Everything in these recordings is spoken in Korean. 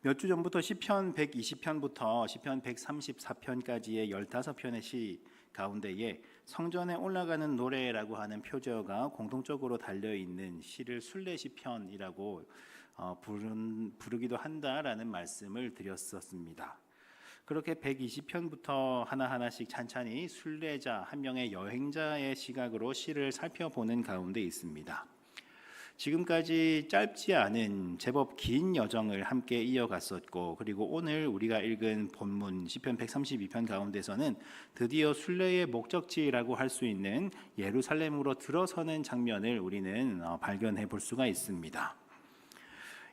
몇 주 전부터 시편 120편부터 시편 134편까지의 15편의 시 가운데에 성전에 올라가는 노래라고 하는 표제어가 공통적으로 달려있는 시를 순례시편이라고 부르기도 한다라는 말씀을 드렸었습니다. 그렇게 120편부터 하나하나씩 찬찬히 순례자, 한 명의 여행자의 시각으로 시를 살펴보는 가운데 있습니다. 지금까지 짧지 않은 제법 긴 여정을 함께 이어갔었고, 그리고 오늘 우리가 읽은 본문 시편 132편 가운데서는 드디어 순례의 목적지라고 할 수 있는 예루살렘으로 들어서는 장면을 우리는 발견해 볼 수가 있습니다.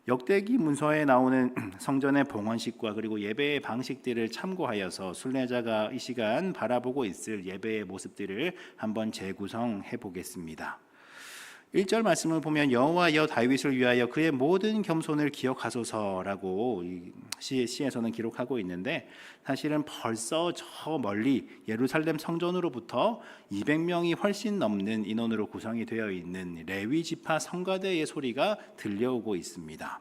역대기 문서에 나오는 성전의 봉헌식과 그리고 예배의 방식들을 참고하여서 순례자가 이 시간 바라보고 있을 예배의 모습들을 한번 재구성해 보겠습니다. 1절 말씀을 보면 여호와여 다윗을 위하여 그의 모든 겸손을 기억하소서라고 시에서는 기록하고 있는데, 사실은 벌써 저 멀리 예루살렘 성전으로부터 200명이 훨씬 넘는 인원으로 구성이 되어 있는 레위 지파 성가대의 소리가 들려오고 있습니다.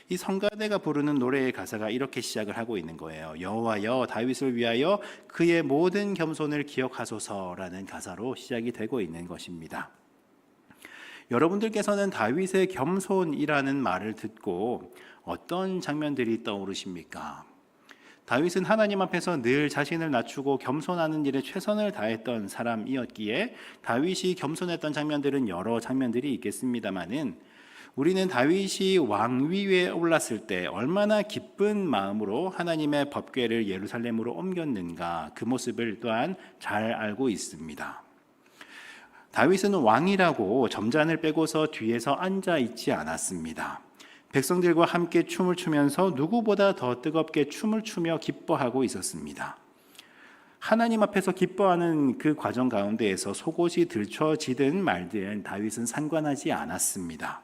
이 성가대가 부르는 노래의 가사가 이렇게 시작을 하고 있는 거예요. 여호와여 다윗을 위하여 그의 모든 겸손을 기억하소서라는 가사로 시작이 되고 있는 것입니다. 여러분들께서는 다윗의 겸손이라는 말을 듣고 어떤 장면들이 떠오르십니까? 다윗은 하나님 앞에서 늘 자신을 낮추고 겸손하는 일에 최선을 다했던 사람이었기에 다윗이 겸손했던 장면들은 여러 장면들이 있겠습니다만은, 우리는 다윗이 왕위에 올랐을 때 얼마나 기쁜 마음으로 하나님의 법궤를 예루살렘으로 옮겼는가, 그 모습을 또한 잘 알고 있습니다. 다윗은 왕이라고 점잔을 빼고서 뒤에서 앉아 있지 않았습니다. 백성들과 함께 춤을 추면서 누구보다 더 뜨겁게 춤을 추며 기뻐하고 있었습니다. 하나님 앞에서 기뻐하는 그 과정 가운데에서 속옷이 들춰지든 말든 다윗은 상관하지 않았습니다.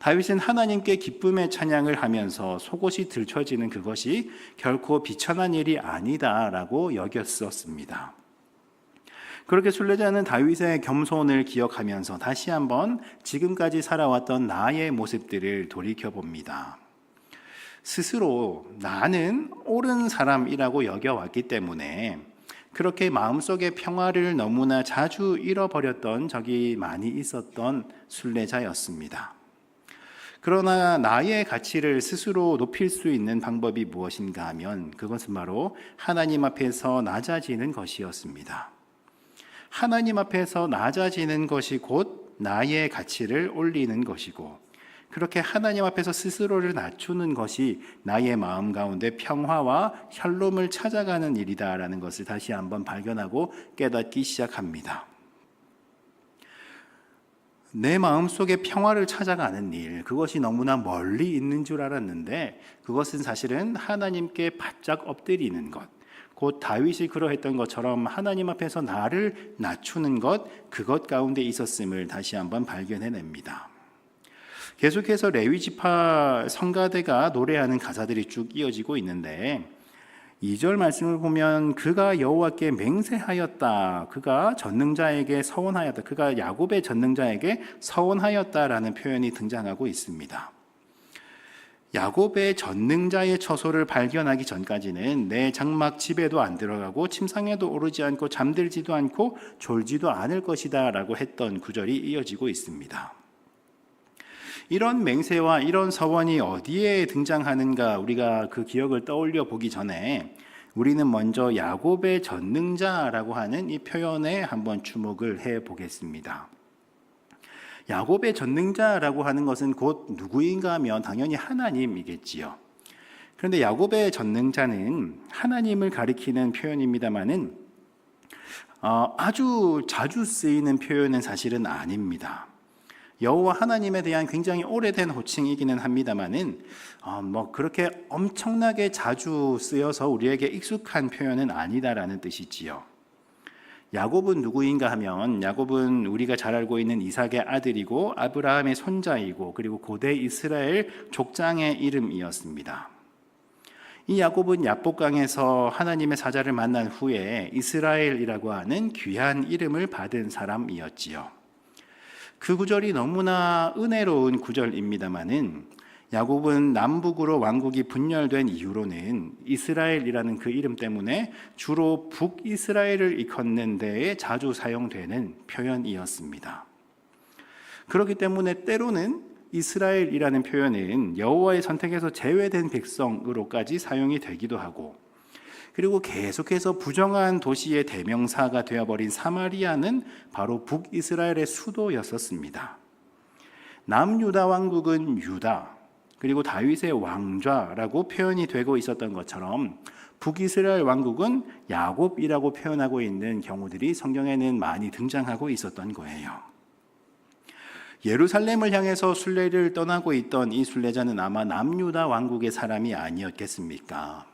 다윗은 하나님께 기쁨의 찬양을 하면서 속옷이 들춰지는 그것이 결코 비천한 일이 아니다라고 여겼었습니다. 그렇게 순례자는 다윗의 겸손을 기억하면서 다시 한번 지금까지 살아왔던 나의 모습들을 돌이켜봅니다. 스스로 나는 옳은 사람이라고 여겨왔기 때문에 그렇게 마음속의 평화를 너무나 자주 잃어버렸던 적이 많이 있었던 순례자였습니다. 그러나 나의 가치를 스스로 높일 수 있는 방법이 무엇인가 하면 그것은 바로 하나님 앞에서 낮아지는 것이었습니다. 하나님 앞에서 낮아지는 것이 곧 나의 가치를 올리는 것이고, 그렇게 하나님 앞에서 스스로를 낮추는 것이 나의 마음 가운데 평화와 샬롬을 찾아가는 일이다라는 것을 다시 한번 발견하고 깨닫기 시작합니다. 내 마음속에 평화를 찾아가는 일, 그것이 너무나 멀리 있는 줄 알았는데 그것은 사실은 하나님께 바짝 엎드리는 것, 곧 다윗이 그러했던 것처럼 하나님 앞에서 나를 낮추는 것, 그것 가운데 있었음을 다시 한번 발견해냅니다. 계속해서 레위 지파 성가대가 노래하는 가사들이 쭉 이어지고 있는데, 2절 말씀을 보면 그가 여호와께 맹세하였다, 그가 전능자에게 서원하였다, 그가 야곱의 전능자에게 서원하였다라는 표현이 등장하고 있습니다. 야곱의 전능자의 처소를 발견하기 전까지는 내 장막 집에도 안 들어가고 침상에도 오르지 않고 잠들지도 않고 졸지도 않을 것이다 라고 했던 구절이 이어지고 있습니다. 이런 맹세와 이런 서원이 어디에 등장하는가, 우리가 그 기억을 떠올려 보기 전에 우리는 먼저 야곱의 전능자라고 하는 이 표현에 한번 주목을 해 보겠습니다. 야곱의 전능자라고 하는 것은 곧 누구인가 하면 당연히 하나님이겠지요. 그런데 야곱의 전능자는 하나님을 가리키는 표현입니다만은 아주 자주 쓰이는 표현은 사실은 아닙니다. 여호와 하나님에 대한 굉장히 오래된 호칭이기는 합니다만은 그렇게 엄청나게 자주 쓰여서 우리에게 익숙한 표현은 아니다라는 뜻이지요. 야곱은 누구인가 하면 야곱은 우리가 잘 알고 있는 이삭의 아들이고 아브라함의 손자이고 그리고 고대 이스라엘 족장의 이름이었습니다. 이 야곱은 야복강에서 하나님의 사자를 만난 후에 이스라엘이라고 하는 귀한 이름을 받은 사람이었지요. 그 구절이 너무나 은혜로운 구절입니다마는 야곱은 남북으로 왕국이 분열된 이후로는 이스라엘이라는 그 이름 때문에 주로 북이스라엘을 일컫는 데에 자주 사용되는 표현이었습니다. 그렇기 때문에 때로는 이스라엘이라는 표현은 여호와의 선택에서 제외된 백성으로까지 사용이 되기도 하고, 그리고 계속해서 부정한 도시의 대명사가 되어버린 사마리아는 바로 북이스라엘의 수도였었습니다. 남유다 왕국은 유다, 그리고 다윗의 왕좌라고 표현이 되고 있었던 것처럼 북이스라엘 왕국은 야곱이라고 표현하고 있는 경우들이 성경에는 많이 등장하고 있었던 거예요. 예루살렘을 향해서 순례를 떠나고 있던 이 순례자는 아마 남유다 왕국의 사람이 아니었겠습니까?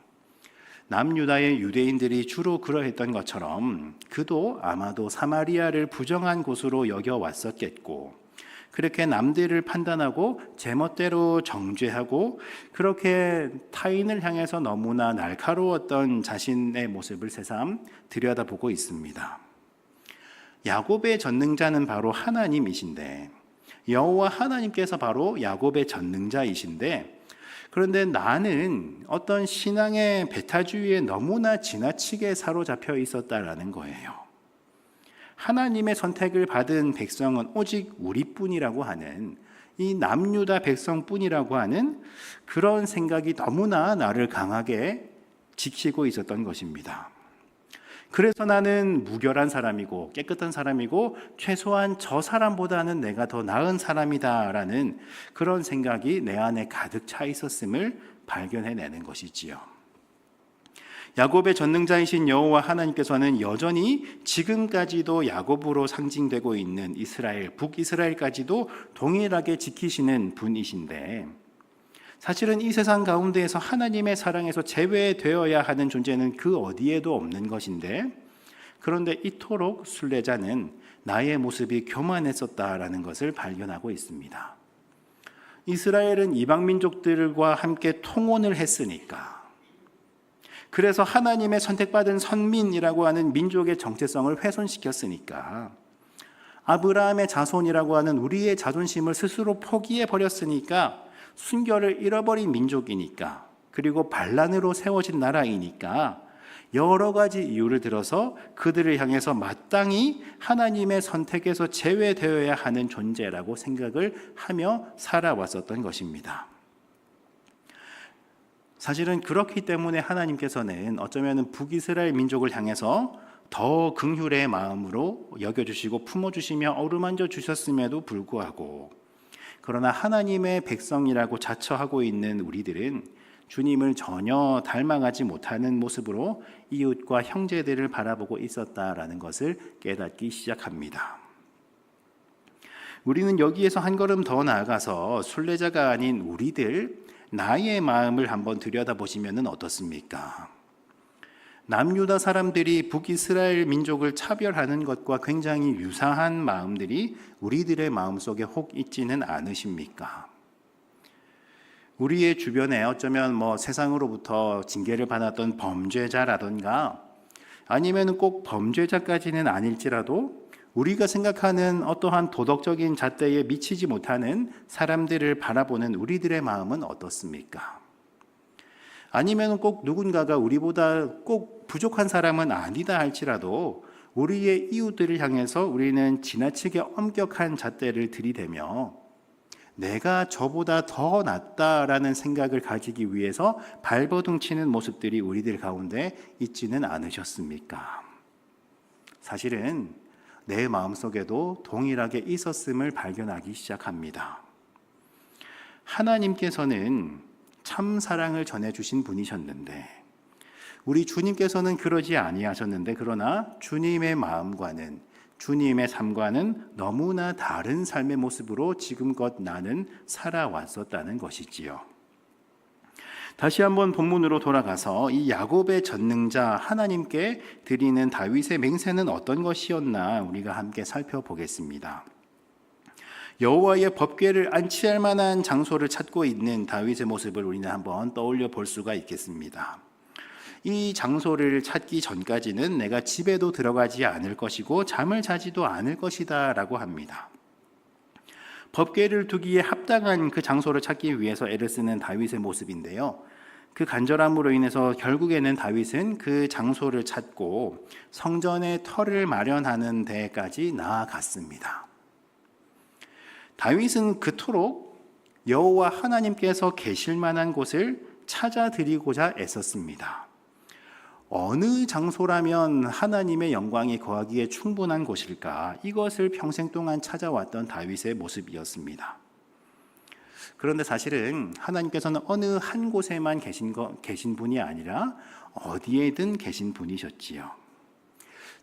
남유다의 유대인들이 주로 그러했던 것처럼 그도 아마도 사마리아를 부정한 곳으로 여겨왔었겠고, 그렇게 남들을 판단하고 제멋대로 정죄하고 그렇게 타인을 향해서 너무나 날카로웠던 자신의 모습을 새삼 들여다보고 있습니다. 야곱의 전능자는 바로 하나님이신데, 여호와 하나님께서 바로 야곱의 전능자이신데, 그런데 나는 어떤 신앙의 배타주의에 너무나 지나치게 사로잡혀 있었다라는 거예요. 하나님의 선택을 받은 백성은 오직 우리뿐이라고 하는, 이 남유다 백성뿐이라고 하는 그런 생각이 너무나 나를 강하게 지키고 있었던 것입니다. 그래서 나는 무결한 사람이고 깨끗한 사람이고 최소한 저 사람보다는 내가 더 나은 사람이다라는 그런 생각이 내 안에 가득 차 있었음을 발견해내는 것이지요. 야곱의 전능자이신 여호와 하나님께서는 여전히 지금까지도 야곱으로 상징되고 있는 이스라엘, 북이스라엘까지도 동일하게 지키시는 분이신데, 사실은 이 세상 가운데에서 하나님의 사랑에서 제외되어야 하는 존재는 그 어디에도 없는 것인데, 그런데 이토록 순례자는 나의 모습이 교만했었다라는 것을 발견하고 있습니다. 이스라엘은 이방 민족들과 함께 통혼을 했으니까, 그래서 하나님의 선택받은 선민이라고 하는 민족의 정체성을 훼손시켰으니까, 아브라함의 자손이라고 하는 우리의 자존심을 스스로 포기해 버렸으니까, 순결을 잃어버린 민족이니까, 그리고 반란으로 세워진 나라이니까 여러 가지 이유를 들어서 그들을 향해서 마땅히 하나님의 선택에서 제외되어야 하는 존재라고 생각을 하며 살아왔었던 것입니다. 사실은 그렇기 때문에 하나님께서는 어쩌면 북이스라엘 민족을 향해서 더 긍휼의 마음으로 여겨주시고 품어주시며 어루만져 주셨음에도 불구하고, 그러나 하나님의 백성이라고 자처하고 있는 우리들은 주님을 전혀 닮아가지 못하는 모습으로 이웃과 형제들을 바라보고 있었다라는 것을 깨닫기 시작합니다. 우리는 여기에서 한 걸음 더 나아가서 순례자가 아닌 우리들, 나의 마음을 한번 들여다보시면 어떻습니까? 남유다 사람들이 북이스라엘 민족을 차별하는 것과 굉장히 유사한 마음들이 우리들의 마음속에 혹 있지는 않으십니까? 우리의 주변에 어쩌면 세상으로부터 징계를 받았던 범죄자라던가, 아니면 꼭 범죄자까지는 아닐지라도 우리가 생각하는 어떠한 도덕적인 잣대에 미치지 못하는 사람들을 바라보는 우리들의 마음은 어떻습니까? 아니면 꼭 누군가가 우리보다 꼭 부족한 사람은 아니다 할지라도 우리의 이웃들을 향해서 우리는 지나치게 엄격한 잣대를 들이대며 내가 저보다 더 낫다라는 생각을 가지기 위해서 발버둥치는 모습들이 우리들 가운데 있지는 않으셨습니까? 사실은 내 마음속에도 동일하게 있었음을 발견하기 시작합니다. 하나님께서는 참 사랑을 전해주신 분이셨는데, 우리 주님께서는 그러지 아니하셨는데, 그러나 주님의 마음과는, 주님의 삶과는 너무나 다른 삶의 모습으로 지금껏 나는 살아왔었다는 것이지요. 다시 한번 본문으로 돌아가서 이 야곱의 전능자 하나님께 드리는 다윗의 맹세는 어떤 것이었나 우리가 함께 살펴보겠습니다. 여호와의 법궤를 안치할 만한 장소를 찾고 있는 다윗의 모습을 우리는 한번 떠올려 볼 수가 있겠습니다. 이 장소를 찾기 전까지는 내가 집에도 들어가지 않을 것이고 잠을 자지도 않을 것이다 라고 합니다. 법궤를 두기에 합당한 그 장소를 찾기 위해서 애를 쓰는 다윗의 모습인데요. 그 간절함으로 인해서 결국에는 다윗은 그 장소를 찾고 성전의 터를 마련하는 데까지 나아갔습니다. 다윗은 그토록 여호와 하나님께서 계실 만한 곳을 찾아드리고자 애썼습니다. 어느 장소라면 하나님의 영광이 거하기에 충분한 곳일까? 이것을 평생 동안 찾아왔던 다윗의 모습이었습니다. 그런데 사실은 하나님께서는 어느 한 곳에만 계신 분이 아니라 어디에든 계신 분이셨지요.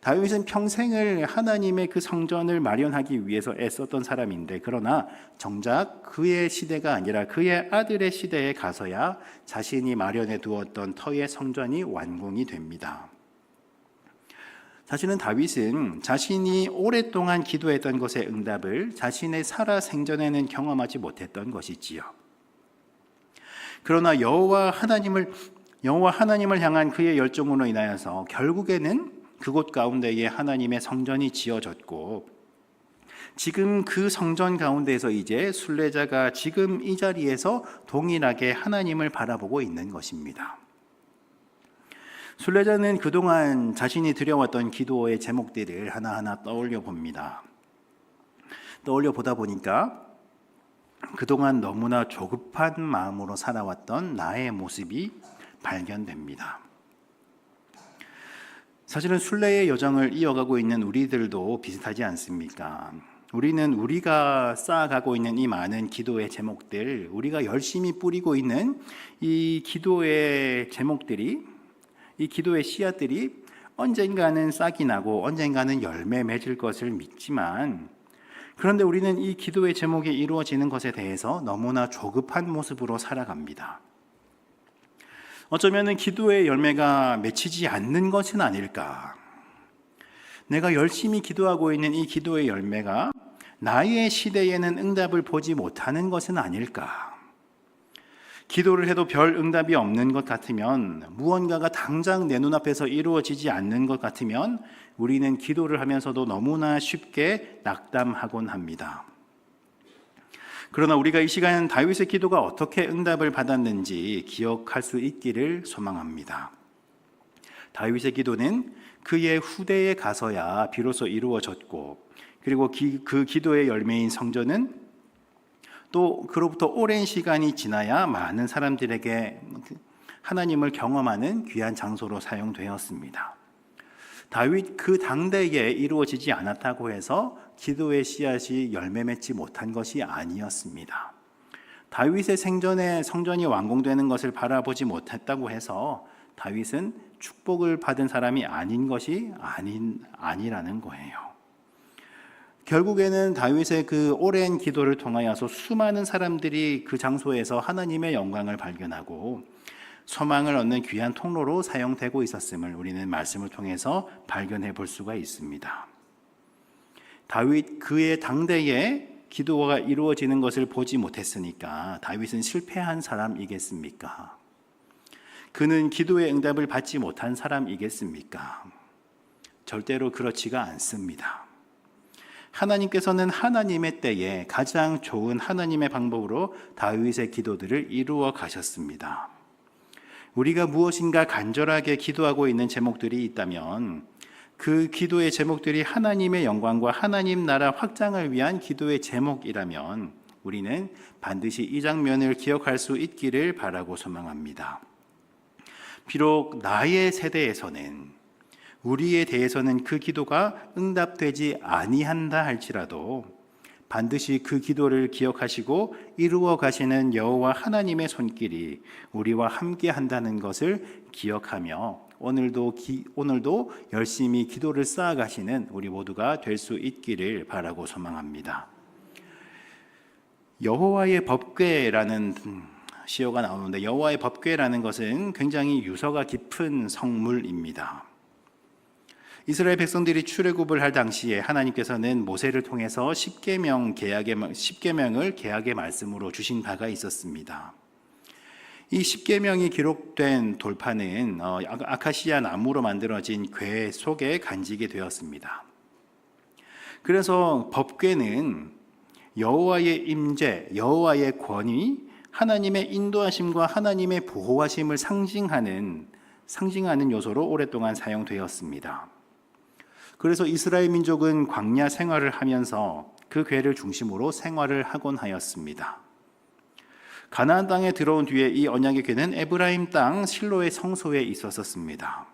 다윗은 평생을 하나님의 그 성전을 마련하기 위해서 애썼던 사람인데, 그러나 정작 그의 시대가 아니라 그의 아들의 시대에 가서야 자신이 마련해 두었던 터의 성전이 완공이 됩니다. 사실은 다윗은 자신이 오랫동안 기도했던 것의 응답을 자신의 살아 생전에는 경험하지 못했던 것이지요. 그러나 여호와 하나님을 향한 그의 열정으로 인하여서 결국에는 그곳 가운데에 하나님의 성전이 지어졌고, 지금 그 성전 가운데에서 이제 순례자가 지금 이 자리에서 동일하게 하나님을 바라보고 있는 것입니다. 순례자는 그동안 자신이 드려왔던 기도의 제목들을 하나하나 떠올려 봅니다. 떠올려 보다 보니까 그동안 너무나 조급한 마음으로 살아왔던 나의 모습이 발견됩니다. 사실은 순례의 여정을 이어가고 있는 우리들도 비슷하지 않습니까? 우리는 우리가 쌓아가고 있는 이 많은 기도의 제목들, 우리가 열심히 뿌리고 있는 이 기도의 제목들이, 이 기도의 씨앗들이 언젠가는 싹이 나고 언젠가는 열매 맺을 것을 믿지만, 그런데 우리는 이 기도의 제목이 이루어지는 것에 대해서 너무나 조급한 모습으로 살아갑니다. 어쩌면 기도의 열매가 맺히지 않는 것은 아닐까? 내가 열심히 기도하고 있는 이 기도의 열매가 나의 시대에는 응답을 보지 못하는 것은 아닐까? 기도를 해도 별 응답이 없는 것 같으면, 무언가가 당장 내 눈앞에서 이루어지지 않는 것 같으면 우리는 기도를 하면서도 너무나 쉽게 낙담하곤 합니다. 그러나 우리가 이 시간 다윗의 기도가 어떻게 응답을 받았는지 기억할 수 있기를 소망합니다. 다윗의 기도는 그의 후대에 가서야 비로소 이루어졌고, 그리고 그 기도의 열매인 성전은 또 그로부터 오랜 시간이 지나야 많은 사람들에게 하나님을 경험하는 귀한 장소로 사용되었습니다. 다윗 그 당대에 이루어지지 않았다고 해서 기도의 씨앗이 열매 맺지 못한 것이 아니었습니다. 다윗의 생전에 성전이 완공되는 것을 바라보지 못했다고 해서 다윗은 축복을 받은 사람이 아닌 것이 아니라는 거예요. 결국에는 다윗의 그 오랜 기도를 통하여서 수많은 사람들이 그 장소에서 하나님의 영광을 발견하고 소망을 얻는 귀한 통로로 사용되고 있었음을 우리는 말씀을 통해서 발견해 볼 수가 있습니다. 다윗 그의 당대에 기도가 이루어지는 것을 보지 못했으니까 다윗은 실패한 사람이겠습니까? 그는 기도의 응답을 받지 못한 사람이겠습니까? 절대로 그렇지가 않습니다. 하나님께서는 하나님의 때에 가장 좋은 하나님의 방법으로 다윗의 기도들을 이루어 가셨습니다. 우리가 무엇인가 간절하게 기도하고 있는 제목들이 있다면, 그 기도의 제목들이 하나님의 영광과 하나님 나라 확장을 위한 기도의 제목이라면 우리는 반드시 이 장면을 기억할 수 있기를 바라고 소망합니다. 비록 나의 세대에서는, 우리에 대해서는 그 기도가 응답되지 아니한다 할지라도 반드시 그 기도를 기억하시고 이루어 가시는 여호와 하나님의 손길이 우리와 함께 한다는 것을 기억하며 오늘도 열심히 기도를 쌓아가시는 우리 모두가 될 수 있기를 바라고 소망합니다. 여호와의 법궤라는 시어가 나오는데, 여호와의 법궤라는 것은 굉장히 유서가 깊은 성물입니다. 이스라엘 백성들이 출애굽을 할 당시에 하나님께서는 모세를 통해서 십계명을 계약의 말씀으로 주신 바가 있었습니다. 이 십계명이 기록된 돌판은 아카시아 나무로 만들어진 궤 속에 간직이 되었습니다. 그래서 법궤는 여호와의 임재, 여호와의 권위, 하나님의 인도하심과 하나님의 보호하심을 상징하는 요소로 오랫동안 사용되었습니다. 그래서 이스라엘 민족은 광야 생활을 하면서 그 궤를 중심으로 생활을 하곤 하였습니다. 가나안 땅에 들어온 뒤에 이 언약의 궤는 에브라임 땅 실로의 성소에 있었습니다.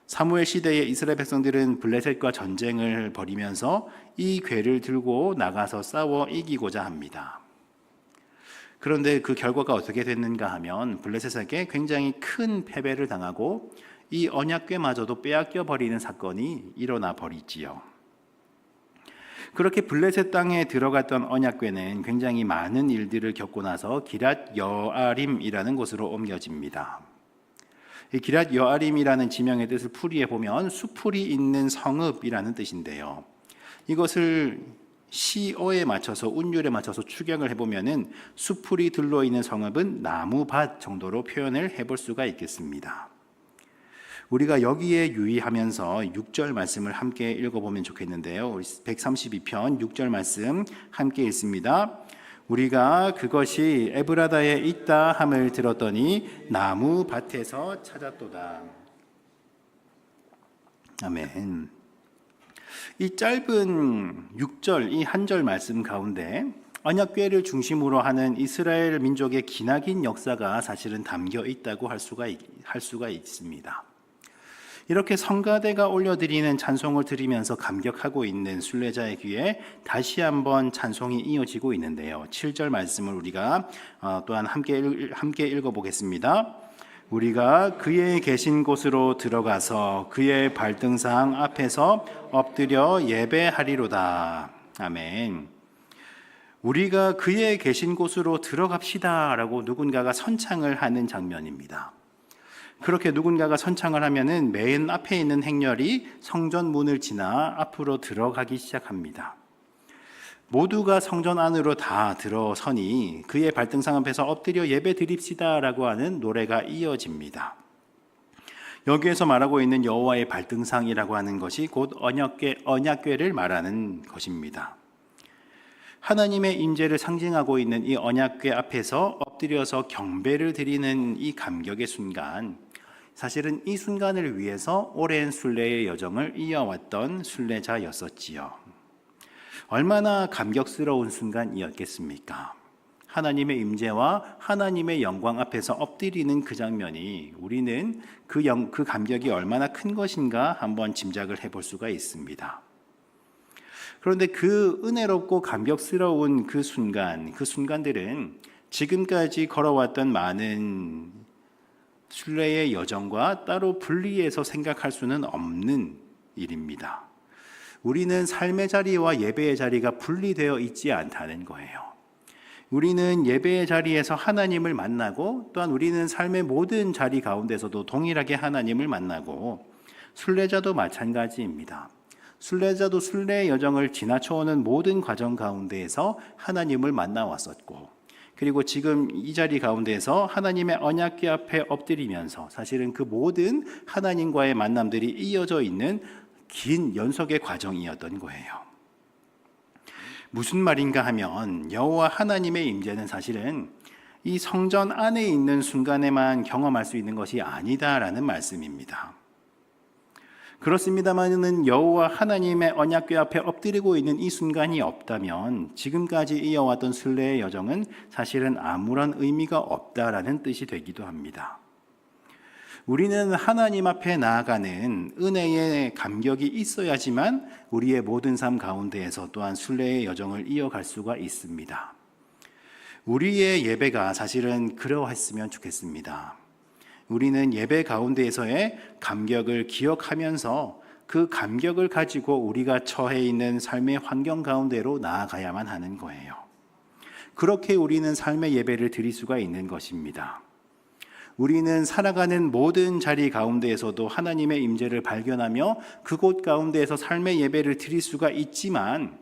사무엘 시대에 이스라엘 백성들은 블레셋과 전쟁을 벌이면서 이 궤를 들고 나가서 싸워 이기고자 합니다. 그런데 그 결과가 어떻게 됐는가 하면 블레셋에게 굉장히 큰 패배를 당하고 이 언약궤마저도 빼앗겨 버리는 사건이 일어나 버리지요. 그렇게 블레셋 땅에 들어갔던 언약궤는 굉장히 많은 일들을 겪고 나서 기랏 여아림이라는 곳으로 옮겨집니다. 이 기랏 여아림이라는 지명의 뜻을 풀이해 보면 수풀이 있는 성읍이라는 뜻인데요. 이것을 시어에 맞춰서 운율에 맞춰서 추격을 해보면은 수풀이 들러 있는 성읍은 나무밭 정도로 표현을 해볼 수가 있겠습니다. 우리가 여기에 유의하면서 6절 말씀을 함께 읽어보면 좋겠는데요. 132편 6절 말씀 함께 읽습니다. 우리가 그것이 에브라다에 있다 함을 들었더니 나무 밭에서 찾았도다. 아멘. 이 짧은 6절, 이 한 절 말씀 가운데 언약궤를 중심으로 하는 이스라엘 민족의 기나긴 역사가 사실은 담겨 있다고 할 수가 있습니다. 이렇게 성가대가 올려드리는 찬송을 들으면서 감격하고 있는 순례자의 귀에 다시 한번 찬송이 이어지고 있는데요. 7절 말씀을 우리가 또한 함께 읽어보겠습니다. 우리가 그의 계신 곳으로 들어가서 그의 발등상 앞에서 엎드려 예배하리로다. 아멘. 우리가 그의 계신 곳으로 들어갑시다 라고 누군가가 선창을 하는 장면입니다. 그렇게 누군가가 선창을 하면은 맨 앞에 있는 행렬이 성전 문을 지나 앞으로 들어가기 시작합니다. 모두가 성전 안으로 다 들어서니 그의 발등상 앞에서 엎드려 예배 드립시다 라고 하는 노래가 이어집니다. 여기에서 말하고 있는 여호와의 발등상이라고 하는 것이 곧 언약궤를 말하는 것입니다. 하나님의 임재를 상징하고 있는 이 언약궤 앞에서 엎드려서 경배를 드리는 이 감격의 순간, 사실은 이 순간을 위해서 오랜 순례의 여정을 이어왔던 순례자였었지요. 얼마나 감격스러운 순간이었겠습니까? 하나님의 임재와 하나님의 영광 앞에서 엎드리는 그 장면이 우리는 그 감격이 얼마나 큰 것인가 한번 짐작을 해볼 수가 있습니다. 그런데 그 은혜롭고 감격스러운 그 순간들은 지금까지 걸어왔던 많은 순례의 여정과 따로 분리해서 생각할 수는 없는 일입니다. 우리는 삶의 자리와 예배의 자리가 분리되어 있지 않다는 거예요. 우리는 예배의 자리에서 하나님을 만나고 또한 우리는 삶의 모든 자리 가운데서도 동일하게 하나님을 만나고 순례자도 마찬가지입니다. 순례자도 순례의 여정을 지나쳐오는 모든 과정 가운데에서 하나님을 만나왔었고 그리고 지금 이 자리 가운데에서 하나님의 언약궤 앞에 엎드리면서 사실은 그 모든 하나님과의 만남들이 이어져 있는 긴 연속의 과정이었던 거예요. 무슨 말인가 하면 여호와 하나님의 임재는 사실은 이 성전 안에 있는 순간에만 경험할 수 있는 것이 아니다라는 말씀입니다. 그렇습니다만은 여호와 하나님의 언약궤 앞에 엎드리고 있는 이 순간이 없다면 지금까지 이어왔던 순례의 여정은 사실은 아무런 의미가 없다라는 뜻이 되기도 합니다. 우리는 하나님 앞에 나아가는 은혜의 감격이 있어야지만 우리의 모든 삶 가운데에서 또한 순례의 여정을 이어갈 수가 있습니다. 우리의 예배가 사실은 그러했으면 좋겠습니다. 우리는 예배 가운데에서의 감격을 기억하면서 그 감격을 가지고 우리가 처해 있는 삶의 환경 가운데로 나아가야만 하는 거예요. 그렇게 우리는 삶의 예배를 드릴 수가 있는 것입니다. 우리는 살아가는 모든 자리 가운데에서도 하나님의 임재를 발견하며 그곳 가운데에서 삶의 예배를 드릴 수가 있지만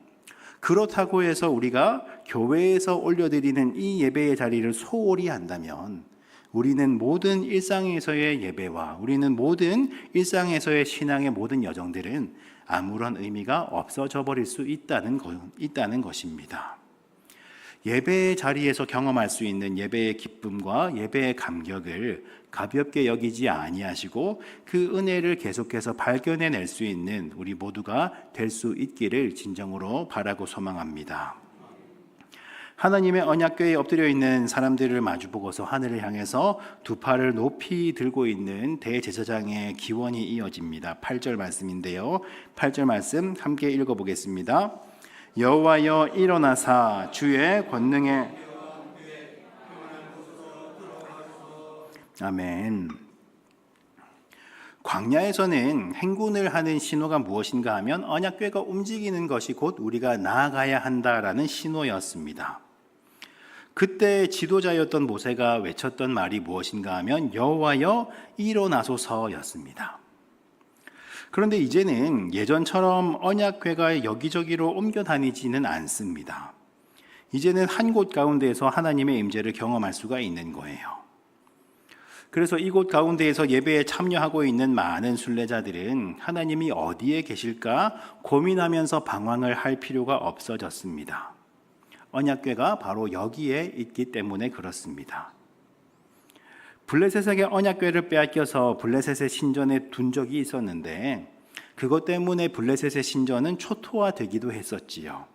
그렇다고 해서 우리가 교회에서 올려드리는 이 예배의 자리를 소홀히 한다면 우리는 모든 일상에서의 예배와 우리는 모든 일상에서의 신앙의 모든 여정들은 아무런 의미가 없어져 버릴 수 있다는 것입니다. 예배의 자리에서 경험할 수 있는 예배의 기쁨과 예배의 감격을 가볍게 여기지 아니하시고 그 은혜를 계속해서 발견해낼 수 있는 우리 모두가 될 수 있기를 진정으로 바라고 소망합니다. 하나님의 언약궤에 엎드려 있는 사람들을 마주보고서 하늘을 향해서 두 팔을 높이 들고 있는 대제사장의 기원이 이어집니다. 8절 말씀인데요. 8절 말씀 함께 읽어보겠습니다. 여호와여 일어나사 주의 권능에 아멘. 광야에서는 행군을 하는 신호가 무엇인가 하면 언약궤가 움직이는 것이 곧 우리가 나아가야 한다라는 신호였습니다. 그때 지도자였던 모세가 외쳤던 말이 무엇인가 하면 여호와여 일어나소서였습니다. 그런데 이제는 예전처럼 언약궤가 여기저기로 옮겨 다니지는 않습니다. 이제는 한 곳 가운데에서 하나님의 임재를 경험할 수가 있는 거예요. 그래서 이곳 가운데에서 예배에 참여하고 있는 많은 순례자들은 하나님이 어디에 계실까 고민하면서 방황을 할 필요가 없어졌습니다. 언약궤가 바로 여기에 있기 때문에 그렇습니다. 블레셋에게 언약궤를 빼앗겨서 블레셋의 신전에 둔 적이 있었는데 그것 때문에 블레셋의 신전은 초토화되기도 했었지요.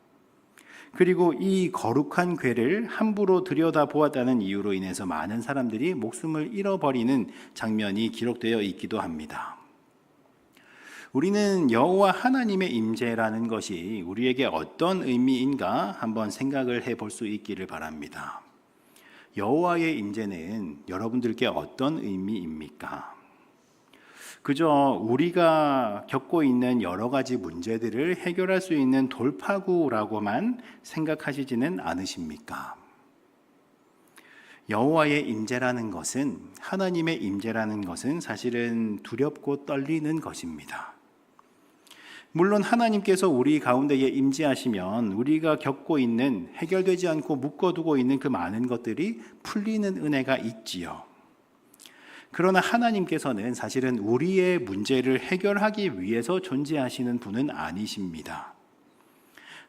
그리고 이 거룩한 궤를 함부로 들여다보았다는 이유로 인해서 많은 사람들이 목숨을 잃어버리는 장면이 기록되어 있기도 합니다. 우리는 여호와 하나님의 임재라는 것이 우리에게 어떤 의미인가 한번 생각을 해볼 수 있기를 바랍니다. 여호와의 임재는 여러분들께 어떤 의미입니까? 그저 우리가 겪고 있는 여러 가지 문제들을 해결할 수 있는 돌파구라고만 생각하시지는 않으십니까? 여호와의 임재라는 것은, 하나님의 임재라는 것은 사실은 두렵고 떨리는 것입니다. 물론 하나님께서 우리 가운데에 임재하시면 우리가 겪고 있는, 해결되지 않고 묶어두고 있는 그 많은 것들이 풀리는 은혜가 있지요. 그러나 하나님께서는 사실은 우리의 문제를 해결하기 위해서 존재하시는 분은 아니십니다.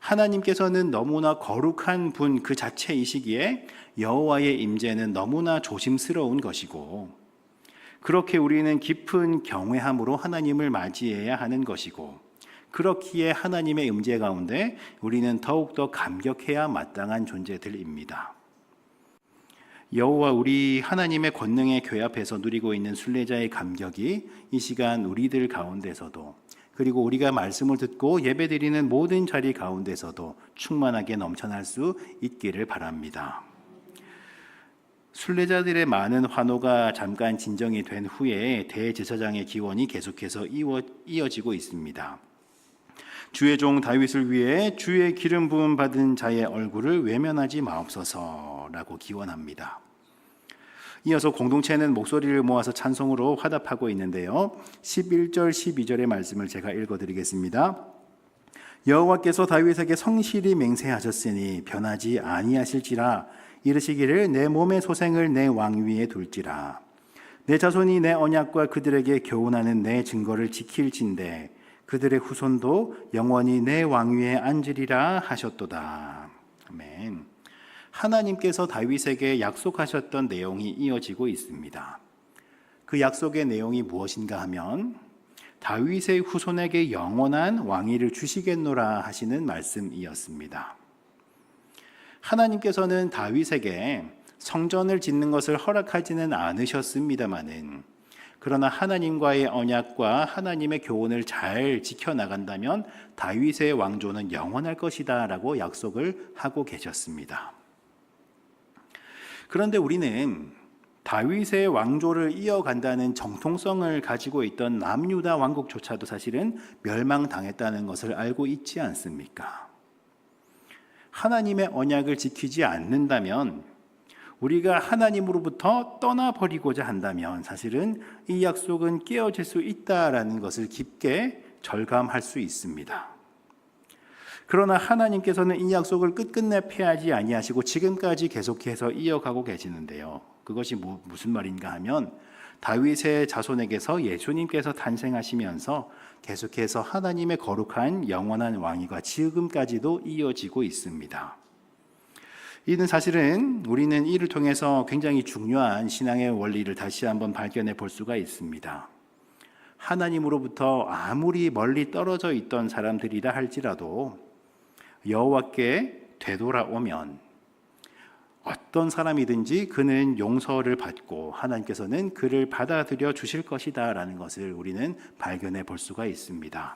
하나님께서는 너무나 거룩한 분 그 자체이시기에 여호와의 임재는 너무나 조심스러운 것이고, 그렇게 우리는 깊은 경외함으로 하나님을 맞이해야 하는 것이고, 그렇기에 하나님의 임재 가운데 우리는 더욱더 감격해야 마땅한 존재들입니다. 여호와 우리 하나님의 권능의 궤 앞에서 누리고 있는 순례자의 감격이 이 시간 우리들 가운데서도, 그리고 우리가 말씀을 듣고 예배드리는 모든 자리 가운데서도 충만하게 넘쳐날 수 있기를 바랍니다. 순례자들의 많은 환호가 잠깐 진정이 된 후에 대제사장의 기원이 계속해서 이어지고 있습니다. 주의 종 다윗을 위해 주의 기름 부음 받은 자의 얼굴을 외면하지 마옵소서라고 기원합니다. 이어서 공동체는 목소리를 모아서 찬송으로 화답하고 있는데요. 11절 12절의 말씀을 제가 읽어드리겠습니다. 여호와께서 다윗에게 성실히 맹세하셨으니 변하지 아니하실지라. 이르시기를 내 몸의 소생을 내 왕위에 둘지라. 내 자손이 내 언약과 그들에게 교훈하는 내 증거를 지킬진대 그들의 후손도 영원히 내 왕위에 앉으리라 하셨도다. 아멘. 하나님께서 다윗에게 약속하셨던 내용이 이어지고 있습니다. 그 약속의 내용이 무엇인가 하면 다윗의 후손에게 영원한 왕위를 주시겠노라 하시는 말씀이었습니다. 하나님께서는 다윗에게 성전을 짓는 것을 허락하지는 않으셨습니다마는, 그러나 하나님과의 언약과 하나님의 교훈을 잘 지켜나간다면 다윗의 왕조는 영원할 것이다 라고 약속을 하고 계셨습니다. 그런데 우리는 다윗의 왕조를 이어간다는 정통성을 가지고 있던 남유다 왕국조차도 사실은 멸망당했다는 것을 알고 있지 않습니까? 하나님의 언약을 지키지 않는다면, 우리가 하나님으로부터 떠나버리고자 한다면 사실은 이 약속은 깨어질 수 있다라는 것을 깊게 절감할 수 있습니다. 그러나 하나님께서는 이 약속을 끝끝내 폐하지 아니하시고 지금까지 계속해서 이어가고 계시는데요. 그것이 무슨 말인가 하면 다윗의 자손에게서 예수님께서 탄생하시면서 계속해서 하나님의 거룩한 영원한 왕위가 지금까지도 이어지고 있습니다. 이는 사실은 우리는 이를 통해서 굉장히 중요한 신앙의 원리를 다시 한번 발견해 볼 수가 있습니다. 하나님으로부터 아무리 멀리 떨어져 있던 사람들이라 할지라도 여호와께 되돌아오면 어떤 사람이든지 그는 용서를 받고 하나님께서는 그를 받아들여 주실 것이다 라는 것을 우리는 발견해 볼 수가 있습니다.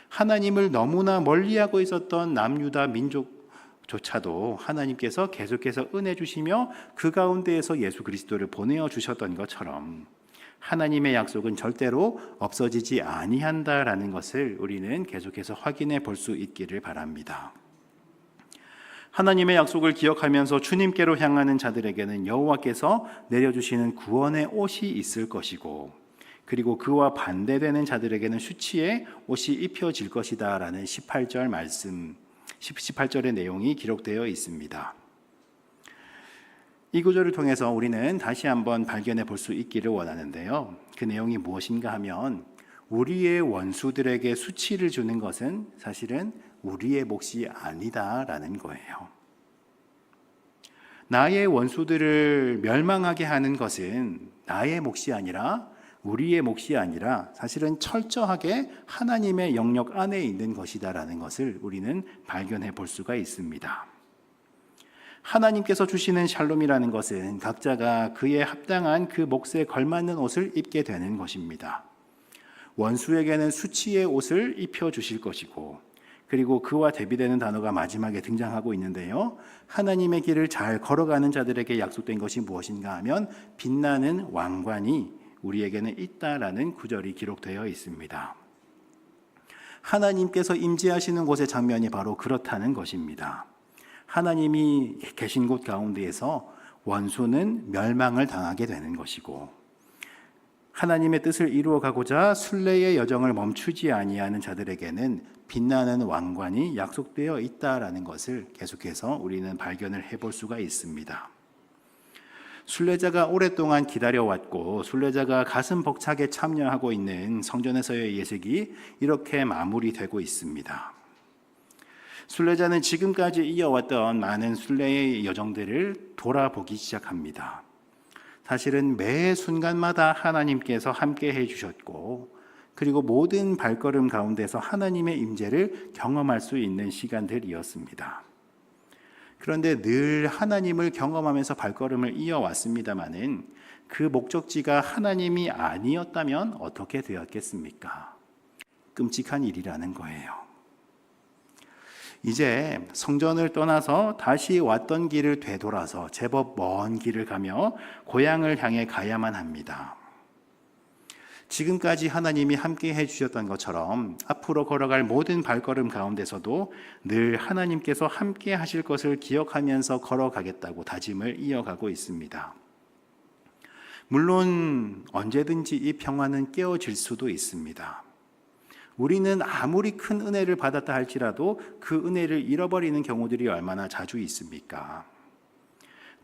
하나님을 너무나 멀리하고 있었던 남유다 민족조차도 하나님께서 계속해서 은혜 주시며 그 가운데에서 예수 그리스도를 보내어 주셨던 것처럼 하나님의 약속은 절대로 없어지지 아니한다라는 것을 우리는 계속해서 확인해 볼 수 있기를 바랍니다. 하나님의 약속을 기억하면서 주님께로 향하는 자들에게는 여호와께서 내려주시는 구원의 옷이 있을 것이고, 그리고 그와 반대되는 자들에게는 수치의 옷이 입혀질 것이다 라는 18절의 내용이 기록되어 있습니다. 이 구절을 통해서 우리는 다시 한번 발견해 볼 수 있기를 원하는데요. 그 내용이 무엇인가 하면 우리의 원수들에게 수치를 주는 것은 사실은 우리의 몫이 아니다라는 거예요. 나의 원수들을 멸망하게 하는 것은 나의 몫이 아니라 우리의 몫이 아니라 사실은 철저하게 하나님의 영역 안에 있는 것이다라는 것을 우리는 발견해 볼 수가 있습니다. 하나님께서 주시는 샬롬이라는 것은 각자가 그에 합당한 그 몫에 걸맞는 옷을 입게 되는 것입니다. 원수에게는 수치의 옷을 입혀주실 것이고, 그리고 그와 대비되는 단어가 마지막에 등장하고 있는데요. 하나님의 길을 잘 걸어가는 자들에게 약속된 것이 무엇인가 하면 빛나는 왕관이 우리에게는 있다라는 구절이 기록되어 있습니다. 하나님께서 임재하시는 곳의 장면이 바로 그렇다는 것입니다. 하나님이 계신 곳 가운데에서 원수는 멸망을 당하게 되는 것이고, 하나님의 뜻을 이루어가고자 순례의 여정을 멈추지 아니하는 자들에게는 빛나는 왕관이 약속되어 있다라는 것을 계속해서 우리는 발견을 해볼 수가 있습니다. 순례자가 오랫동안 기다려왔고 순례자가 가슴 벅차게 참여하고 있는 성전에서의 예식이 이렇게 마무리되고 있습니다. 순례자는 지금까지 이어왔던 많은 순례의 여정들을 돌아보기 시작합니다. 사실은 매 순간마다 하나님께서 함께 해주셨고, 그리고 모든 발걸음 가운데서 하나님의 임재를 경험할 수 있는 시간들이었습니다. 그런데 늘 하나님을 경험하면서 발걸음을 이어왔습니다마는 그 목적지가 하나님이 아니었다면 어떻게 되었겠습니까? 끔찍한 일이라는 거예요. 이제 성전을 떠나서 다시 왔던 길을 되돌아서 제법 먼 길을 가며 고향을 향해 가야만 합니다. 지금까지 하나님이 함께 해주셨던 것처럼 앞으로 걸어갈 모든 발걸음 가운데서도 늘 하나님께서 함께 하실 것을 기억하면서 걸어가겠다고 다짐을 이어가고 있습니다. 물론 언제든지 이 평화는 깨어질 수도 있습니다. 우리는 아무리 큰 은혜를 받았다 할지라도 그 은혜를 잃어버리는 경우들이 얼마나 자주 있습니까?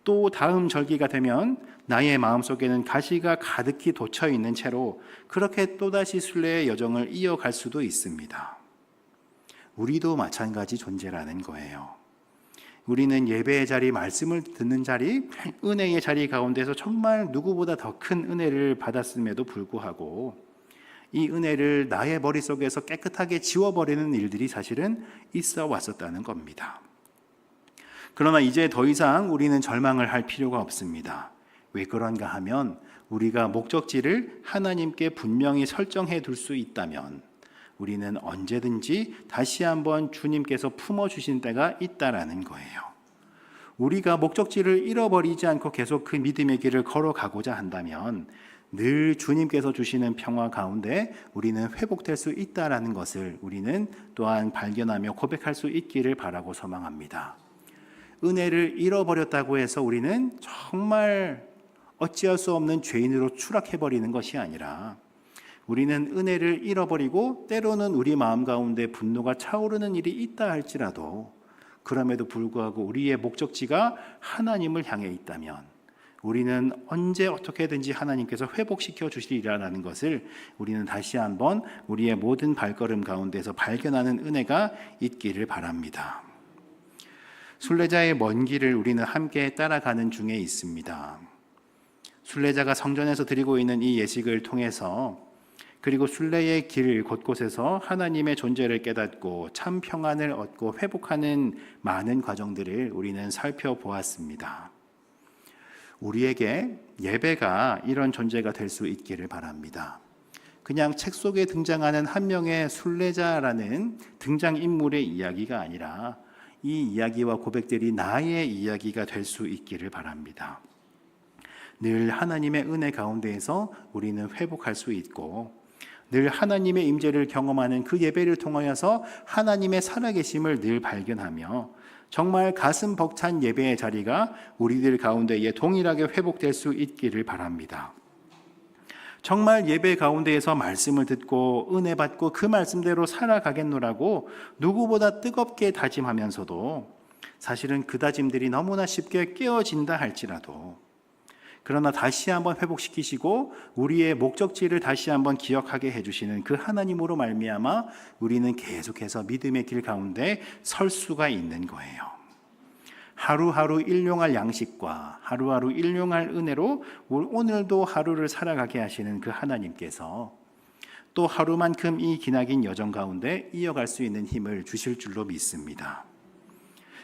또 다음 절기가 되면 나의 마음속에는 가시가 가득히 돋쳐 있는 채로 그렇게 또다시 순례의 여정을 이어갈 수도 있습니다. 우리도 마찬가지 존재라는 거예요. 우리는 예배의 자리, 말씀을 듣는 자리, 은혜의 자리 가운데서 정말 누구보다 더 큰 은혜를 받았음에도 불구하고 이 은혜를 나의 머릿속에서 깨끗하게 지워버리는 일들이 사실은 있어 왔었다는 겁니다. 그러나 이제 더 이상 우리는 절망을 할 필요가 없습니다. 왜 그런가 하면 우리가 목적지를 하나님께 분명히 설정해 둘 수 있다면 우리는 언제든지 다시 한번 주님께서 품어주신 때가 있다라는 거예요. 우리가 목적지를 잃어버리지 않고 계속 그 믿음의 길을 걸어가고자 한다면 늘 주님께서 주시는 평화 가운데 우리는 회복될 수 있다라는 것을 우리는 또한 발견하며 고백할 수 있기를 바라고 소망합니다. 은혜를 잃어버렸다고 해서 우리는 정말 어찌할 수 없는 죄인으로 추락해버리는 것이 아니라 우리는 은혜를 잃어버리고 때로는 우리 마음 가운데 분노가 차오르는 일이 있다 할지라도 그럼에도 불구하고 우리의 목적지가 하나님을 향해 있다면 우리는 언제 어떻게든지 하나님께서 회복시켜 주시리라는 것을 우리는 다시 한번 우리의 모든 발걸음 가운데서 발견하는 은혜가 있기를 바랍니다. 순례자의 먼 길을 우리는 함께 따라가는 중에 있습니다. 순례자가 성전에서 드리고 있는 이 예식을 통해서 그리고 순례의 길 곳곳에서 하나님의 존재를 깨닫고 참 평안을 얻고 회복하는 많은 과정들을 우리는 살펴보았습니다. 우리에게 예배가 이런 존재가 될 수 있기를 바랍니다. 그냥 책 속에 등장하는 한 명의 순례자라는 등장인물의 이야기가 아니라 이 이야기와 고백들이 나의 이야기가 될 수 있기를 바랍니다. 늘 하나님의 은혜 가운데에서 우리는 회복할 수 있고 늘 하나님의 임재를 경험하는 그 예배를 통하여서 하나님의 살아계심을 늘 발견하며 정말 가슴 벅찬 예배의 자리가 우리들 가운데에 동일하게 회복될 수 있기를 바랍니다. 정말 예배 가운데에서 말씀을 듣고 은혜 받고 그 말씀대로 살아가겠노라고 누구보다 뜨겁게 다짐하면서도 사실은 그 다짐들이 너무나 쉽게 깨어진다 할지라도 그러나 다시 한번 회복시키시고 우리의 목적지를 다시 한번 기억하게 해주시는 그 하나님으로 말미암아 우리는 계속해서 믿음의 길 가운데 설 수가 있는 거예요. 하루하루 일용할 양식과 하루하루 일용할 은혜로 오늘도 하루를 살아가게 하시는 그 하나님께서 또 하루만큼 이 기나긴 여정 가운데 이어갈 수 있는 힘을 주실 줄로 믿습니다.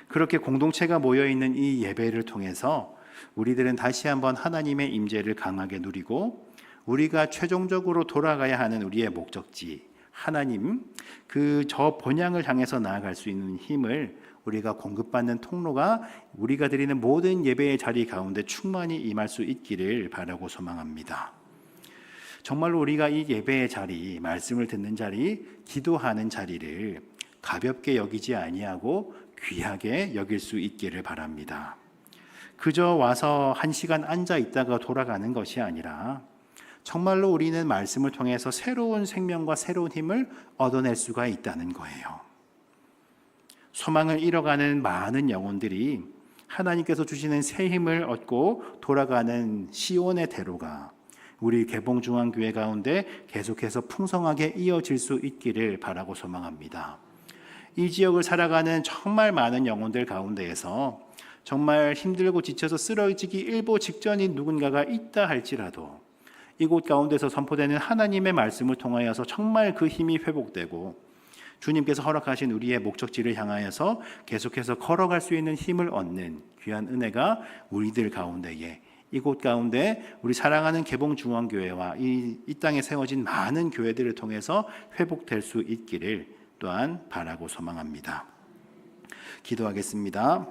그렇게 공동체가 모여있는 이 예배를 통해서 우리들은 다시 한번 하나님의 임재를 강하게 누리고 우리가 최종적으로 돌아가야 하는 우리의 목적지 하나님 저 본향을 향해서 나아갈 수 있는 힘을 우리가 공급받는 통로가 우리가 드리는 모든 예배의 자리 가운데 충만히 임할 수 있기를 바라고 소망합니다. 정말로 우리가 이 예배의 자리, 말씀을 듣는 자리, 기도하는 자리를 가볍게 여기지 아니하고 귀하게 여길 수 있기를 바랍니다. 그저 와서 1시간 앉아 있다가 돌아가는 것이 아니라 정말로 우리는 말씀을 통해서 새로운 생명과 새로운 힘을 얻어낼 수가 있다는 거예요. 소망을 잃어가는 많은 영혼들이 하나님께서 주시는 새 힘을 얻고 돌아가는 시온의 대로가 우리 개봉중앙교회 가운데 계속해서 풍성하게 이어질 수 있기를 바라고 소망합니다. 이 지역을 살아가는 정말 많은 영혼들 가운데에서 정말 힘들고 지쳐서 쓰러지기 일보 직전인 누군가가 있다 할지라도 이곳 가운데서 선포되는 하나님의 말씀을 통하여서 정말 그 힘이 회복되고 주님께서 허락하신 우리의 목적지를 향하여서 계속해서 걸어갈 수 있는 힘을 얻는 귀한 은혜가 우리들 가운데에 이곳 가운데 우리 사랑하는 개봉중앙교회와 이 땅에 세워진 많은 교회들을 통해서 회복될 수 있기를 또한 바라고 소망합니다. 기도하겠습니다.